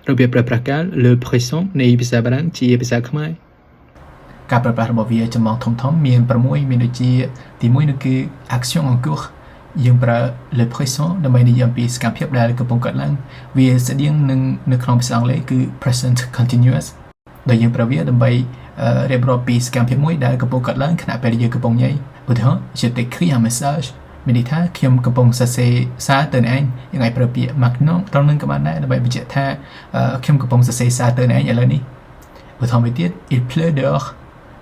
របៀបប្រើប្រាស់កាលលើ présent នៃភាសាបារាំងជាភាសាខ្មែរការប្រើប្រាស់របស់វាចំណងធំៗមាន6មានដូចជាទី1នោះគឺ action en cours យើងប្រើ le présent ដើម្បីនិយាយអំពីសកម្មភាពដែលកំពុងកើតឡើងវាស្តៀងនឹងនៅក្នុងភាសាអង់គ្លេសគឺ present continuous ដែលយើងប្រើវាដើម្បីរៀបរាប់ពីសកម្មភាពមួយដែលកំពុងកើតឡើងខណៈពេលយើងកំពុងនិយាយឧទាហរណ៍ je t'écris un message មានន័យថាខ្ញុំកំពុងសរសេរសារទៅអ្នកឯងយើងអាចប្រើពាក្យ maintenant ត្រង់នឹងក៏បានដែរដើម្បីបញ្ជាក់ថាខ្ញុំកំពុងសរសេរសារទៅអ្នកឯងឥឡូវនេះឧទាហរណ៍មួយទៀត il pleut dehors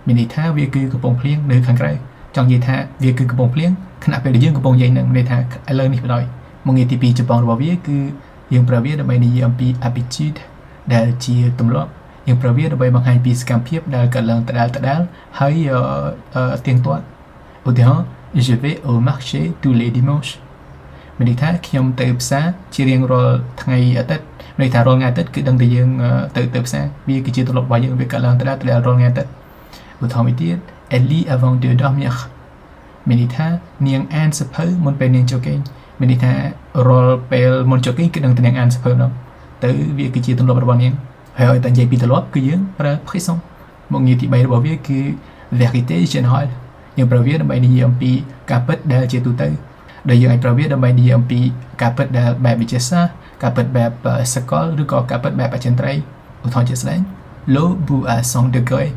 មានន័យថាវាគឺកំពុងភ្លៀងនៅខាងក្រៅចង់និយាយថាវាគឺកំពុងភ្លៀងខណៈពេលយើងកំពុងនិយាយនឹងមានន័យថាឥឡូវនេះបណ្ដោយមុខងារទី2ចម្បងរបស់វាគឺយើងប្រើវាដើម្បីនិយាយអំពី habitude ដែលជាទម្លាប់យើងប្រើវាដើម្បីបង្ហាញពីសកម្មភាពដែលកើតឡើងដដែលហើយទៀងទាត់ឧទាហរណ៍ je vais au marché tous les dimanches មានន័យថាខ្ញុំទៅផ្សារជារៀងរាល់ថ្ងៃអាទិត្យមានន័យថារាល់ថ្ងៃអាទិត្យគឺដឹងតែយើងទៅផ្សារវាគឺជាទម្លាប់របស់យើងវាកើតឡើងដដែលរាល់ថ្ងៃអាទិត្យឧទាហរណ៍មួយទៀត elle lit avant de dormir មានន័យថានាងអានសៀវភៅមុនពេលនាងចូលគេងមានន័យថារាល់ពេលមុនចូលគេងគឺដឹងតែនាងអានសៀវភៅនោះទៅវាគឺជាទម្លាប់របស់នាងហើយតែនិយាយពីទម្លាប់គឺយើងប្រើ présent មុខងារទី3របស់វាគឺ vérité générale យើងប្រើវាដើម្បីនិយាយអំពីការពិតដែលជាទូទៅដែលយើងអាចប្រើវាដើម្បីនិយាយអំពីការពិតដែលបែបវិទ្យាសាស្ត្រការពិតបែបសកលឬក៏ការពិតបែបអចិន្ត្រៃយ៍ឧទាហរណ៍ជាក់ស្ដែង l'eau bout à 100 degrés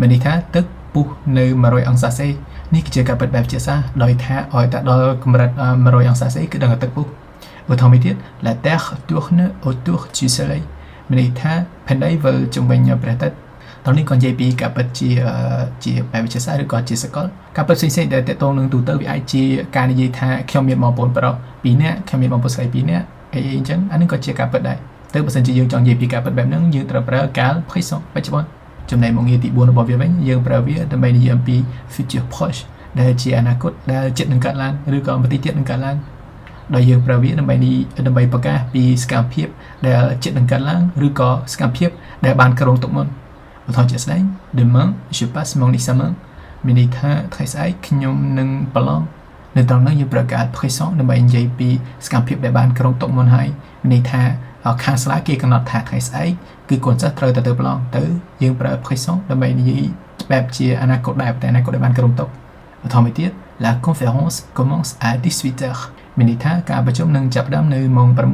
មានន័យថាទឹកពុះនៅ100អង្សាសេនេះគឺជាការពិតបែបវិទ្យាសាស្ត្រដោយថាឲ្យតែដល់កម្រិត100អង្សាសេគឺដឹងថាទឹកពុះឧទាហរណ៍មួយទៀត la terre tourne autour du soleil មានន័យថាផែនដីវិលជុំវិញព្រះអាទិត្យតោះនេះក៏និយាយពីការពិតជាបែបវិទ្យាសាស្ត្រឬក៏ជាសកលការពិតផ្សេងៗដែលទាក់ទងនឹងទូទៅវាអាចជាការនិយាយថាខ្ញុំមានបងប្អូនប្រុស2នាក់ខ្ញុំមានបងប្អូនស្រី2នាក់អីអញ្ចឹងអានេះក៏ជាការពិតដែរទៅបើសិនជាយើងចង់និយាយពីការពិតបែបហ្នឹងយើងត្រូវប្រើកាល présent បច្ចុប្បន្នចំណែកមុខងារទី4របស់វាវិញយើងប្រើវាដើម្បីនិយាយអំពី future proche ដែលជាអនាគតដែលជិតនឹងកើតឡើងឬក៏បន្តិចទៀតនឹងកើតឡើងដោយយើងប្រើវាដើម្បីប្រកាសពីសកម្មភាពដែលជិតនឹងកើតឡើងឬក៏សកម្មភាពដែលបានគ្រោងទុកមុនឧទាហរណ៍ជាក់ស្ដែង demain je passe mon examen មានន័យថាថ្ងៃស្អែកខ្ញុំនឹងប្រឡងនៅត្រង់នោះយើងប្រើការ présent ដើម្បីនិយាយពីសកម្មភាពដែលបានគ្រោងទុកមុនហើយមានន័យថាខាងសាលាគេកំណត់ថាថ្ងៃស្អែកគឺកូនសិស្សត្រូវតែទៅប្រឡងទៅយើងប្រើ présent ដើម្បីនិយាយបែបជាអនាគតដែរតែអនាគតដែលបានគ្រោងទុកឧទាហរណ៍មួយទៀត la conférence commence à 18h មានន័យថាការប្រជុំនឹងចាប់ផ្ដើមនៅម៉ោង6ត្រ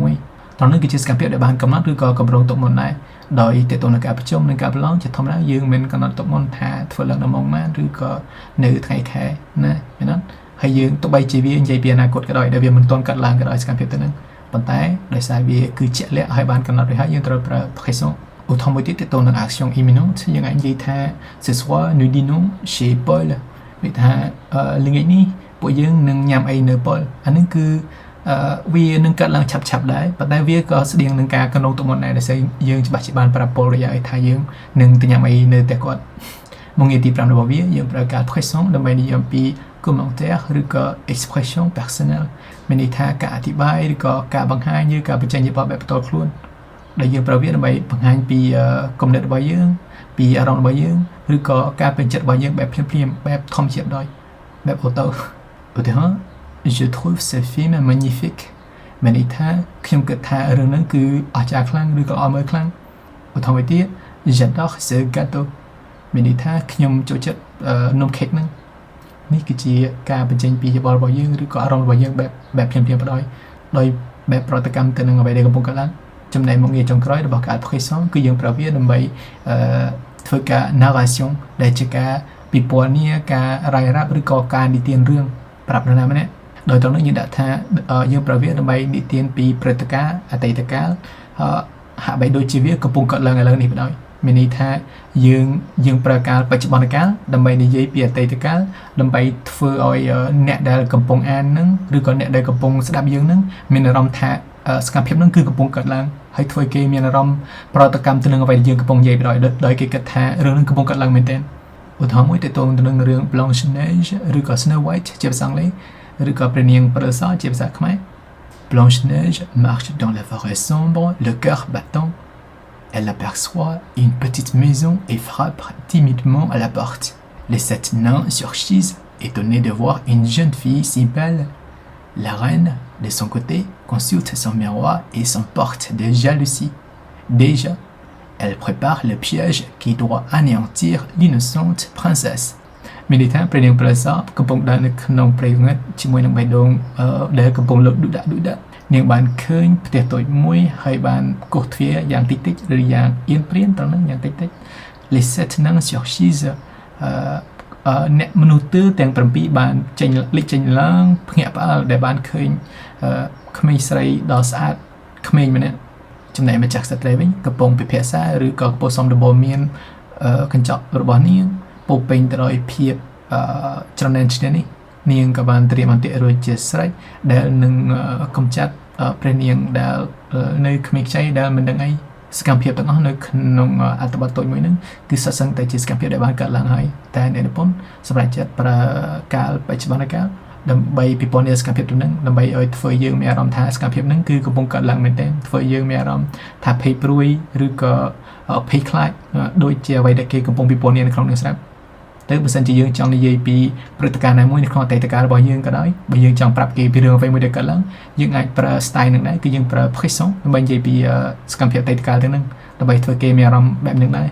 ង់នេះគឺជាសកម្មភាពដែលបានកំណត់ឬក៏កម្រងទុកមុនដែរដោយទាក់ទងនឹងការប្រជុំនិងការប្រឡងជាធម្មតាយើងមិនកំណត់ទុកមុនថាធ្វើឡើងនៅម៉ោងណាឬក៏នៅថ្ងៃខែណាមែនទេហើយយើងទោះបីជាវានិយាយពីអនាគតក៏ដោយដែលវាមិនទាន់កាត់ឡើងក៏ដោយសកម្មភាពទៅនឹងប៉ុន្តែដោយសារវាគឺជាក់លាក់ហើយបានកំណត់រួចហើយយើងត្រូវប្រើ présent ឧទាហរណ៍មួយទៀតទាក់ទងនឹង action imminente យើងអាចនិយាយថា ce soir nous dînons chez Paul មានថាល្ងាចនេះពួកយើងនឹងញ៉ាំអីនៅ Paul អានេះគឺវានឹងកើតឡើងឆាប់ៗដែរប៉ុន្តែវាក៏ស្តៀងនឹងការកំណត់ទុកមុនដែរដែលយើងច្បាស់ជាបានប្រាប់ពលរយៈឲ្យថាយើងនឹងទៅញ៉ាំអីនៅផ្ទះគាត់មុខងារទី5របស់វាយើងប្រើការ présent ដើម្បីនិយាយអំពី commentaire ឬក៏ expression personnelle មានន័យថាការអធិប្បាយឬក៏ការបង្ហាញឬការបញ្ចេញយោបល់បែបផ្ទាល់ខ្លួនដែលយើងប្រើវាដើម្បីបង្ហាញពីគំនិតរបស់យើងពីអារម្មណ៍របស់យើងឬក៏ការពេញចិត្តរបស់យើងបែបភ្លាមៗបែបធម្មជាតិដោយបែបអូតូឧទាហរណ៍ je trouve ce film magnifique មានន័យថាខ្ញុំគិតថារឿងហ្នឹងគឺអស្ចារ្យខ្លាំងឬក៏អស្មើខ្លាំងឧទាហរណ៍មួយទៀត j'adore ce gâteau មានន័យថាខ្ញុំចូលចិត្តនំខេកហ្នឹងនេះគឺជាការបញ្ចេញពីយោបល់របស់យើងឬក៏អារម្មណ៍របស់យើងបែបភ្លាមៗបណ្ដោយដោយបែបប្រតិកម្មទៅនឹងអ្វីដែលកំពុងកើតឡើងចំណែកមុខងារចុងក្រោយរបស់ការ présent គឺយើងប្រើវាដើម្បីធ្វើការ narration ដែលជាការពិពណ៌នាការរាយរាប់ឬក៏ការនិទានរឿងប្រាប់នរណាម្នាក់ដោយត្រង់នេះយើងដាក់ថាយើងប្រើវាដើម្បីនិទានពីព្រឹត្តិការណ៍អតីតកាលហាក់បីដូចជាវាកំពុងកើតឡើងឥឡូវនេះបណ្ដោយមានន័យថាយើងប្រើកាលបច្ចុប្បន្នកាលដើម្បីនិយាយពីអតីតកាលដើម្បីធ្វើឲ្យអ្នកដែលកំពុងអាននឹងឬក៏អ្នកដែលកំពុងស្ដាប់យើងនឹងមានអារម្មណ៍ថាសកម្មភាពនឹងគឺកំពុងកើតឡើងហើយធ្វើគេមានអារម្មណ៍ប្រតិកម្មទៅនឹងអ្វីដែលយើងកំពុងនិយាយដោយគេគិតថារឿងនឹងកំពុងកើតឡើងមែនទែនឧទាហរណ៍មួយទៅនឹងរឿង Blanche Neige ឬក៏ Snow White ជាភាសាអង់គ្លេសឬក៏ព្រះនាងព្រាសជាភាសាខ្មែរ Blanche Neige marche dans la forêt sombre le cœur battant elle aperçoit une petite maison et frappe timidement à la porte les 7 nains surgissent étonnés de voir une jeune fille si belle la reine de son côté consulte son miroir et s'emporte de jalousie Déjà, elle prépare le piège qui doit anéantir l'innocente princesse. មានន័យថាព្រះនាងប្រសាកំពុងដើរនៅក្នុងព្រៃងឹតជាមួយនឹងបេះដូងដែលកំពុងលុបឌុដាក់នាងបានឃើញផ្ទះតូចមួយហើយបានគោះទ្វារយ៉ាងតិចតិចឬយ៉ាងអៀនព្រៀនត្រង់ហ្នឹងយ៉ាងតិចតិច Les sept nains surgissent អ្នកមនុស្សទើទាំង7បានចេញលេចចេញឡើងភ្ញាក់ផ្អើលដែលបានឃើញក្មេងស្រីដ៏ស្អាតក្មេងម្នាក់ចំណែកម្ចាស់ស្ត្រីវិញកំពុងពិភាក្សាឬក៏កំពុងសំដបមានកញ្ចក់របស់នាងពោពេញទៅដោយភាពច្រណែនឈ្នះនេះនាងក៏បានត្រៀមអន្ទាក់រួចជាស្រេចដែលនឹងកំចាត់ព្រះនាងដែលនៅក្មេងខ្ចីដែលមិនដឹងអីសកម្មភាពទាំងអស់នៅក្នុងអត្ថបទតូចមួយហ្នឹងគឺសត្វសឹងតែជាសកម្មភាពដែលបានកើតឡើងហើយតែអ្នកនិពន្ធសម្រាប់ចិត្តប្រើកាលបច្ចុប្បន្នកាលដើម្បីពិពណ៌នាសកម្មភាពទៅនឹងដើម្បីឲ្យធ្វើយើងមានអារម្មណ៍ថាសកម្មភាពហ្នឹងគឺកំពុងកើតឡើងមែនទែនធ្វើយើងមានអារម្មណ៍ថាភ័យព្រួយឬក៏ភ័យខ្លាចដូចជាអ្វីដែលគេកំពុងពិពណ៌នានៅក្នុងនឹងស្រាប់ទៅបើសិនជាយើងចង់និយាយពីព្រឹត្តិការណ៍ណាមួយនៅក្នុងអតីតកាលរបស់យើងក៏ដោយបើយើងចង់ប្រាប់គេពីរឿងអ្វីមួយដែលកើតឡើងយើងអាចប្រើ style នឹងដែរគឺយើងប្រើ frisson ដើម្បីនិយាយពីសកម្មភាពអតីតកាលទាំងហ្នឹងដើម្បីធ្វើគេមានអារម្មណ៍បែបហ្នឹងដែរ